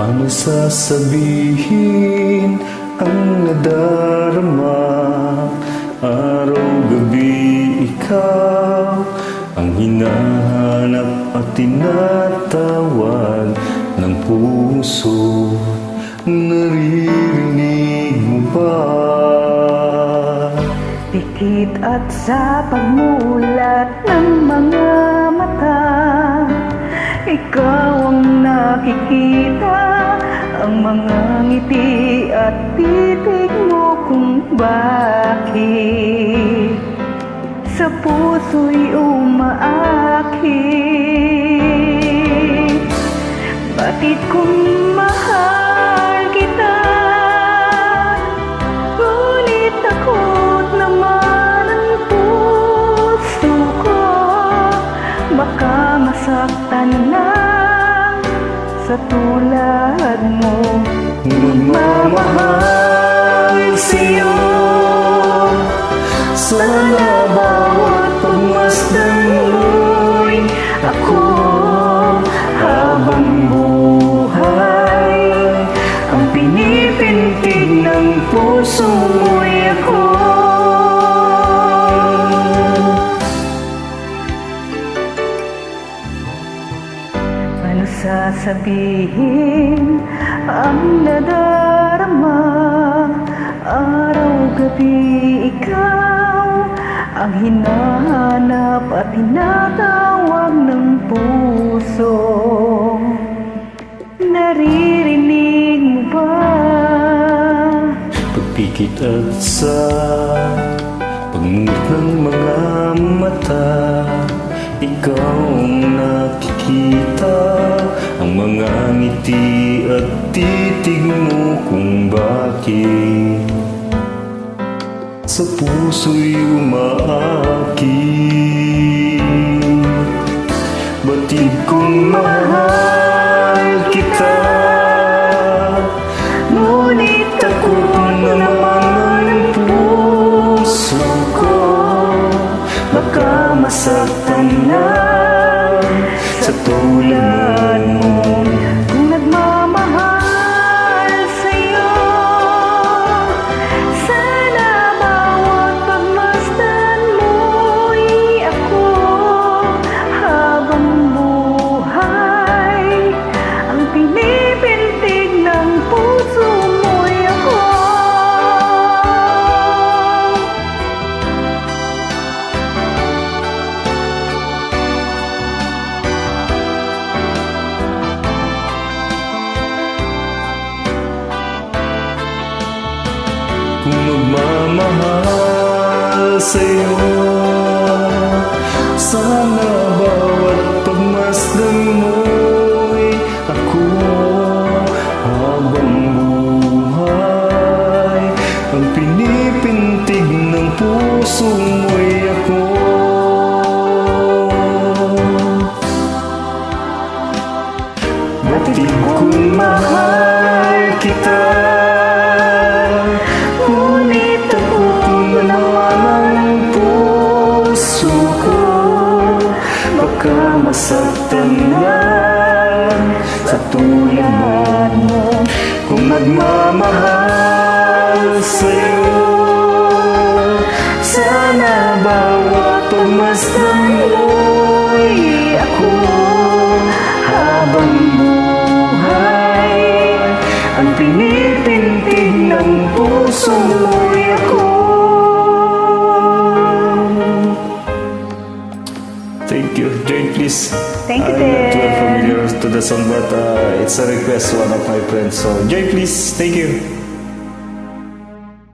Paano sasabihin ang nadarama? Araw-gabi ikaw ang hinahanap at tinatawag ng puso. Naririnig mo ba? Pikit at sa pagmulat ng mga mata, ikaw ang nakikita, ang mga ngiti at titig mo kung bakit sa puso'y umaakit. Batid kong mahal kita, ngunit takot naman ang puso ko, baka masaktan lang sa tulad mo. Magmamahal sa'yo, sana bawat pagmasdan mo'y ako habang buhay. Ang pinipintig ng puso mo'y ako. Ano sasabihin ang nadarama? Araw-gabi ikaw ang hinahanap at tinatawag ng puso. Naririnig mo ba? Pagpikit at sa pagmulat ng mga mata, ikaw ang nakikita, ang mga ngiti at titig mo kung bakit sa puso'y umaakit. Batid kong mahal kita, ngunit takot naman ang puso ko, baka masaktan lang sa tulad mo. Kung nagmamahal sa'yo, sana bawat pagmasdan mo'y ako habang buhay. Ang pinipintig ng puso mo'y ako. Kung magmamahal sa'yo, sana bawat pagmasdan mo'y ako habang buhay. Ang pinipintig ng puso mo'y ako. Batid kong mahal kita, ngunit takot naman ang puso ko, baka masaktan lang sa tulad mo. Kung magmamahal sa'yo, sana bawat pagmasdan mo'y ako habang buhay. Ang pinipintig ng puso mo'y ako. Thank you. Join please. Thank you, I'm not too Ted. familiar to the song, but it's a request one of my friends. So join please. Thank you.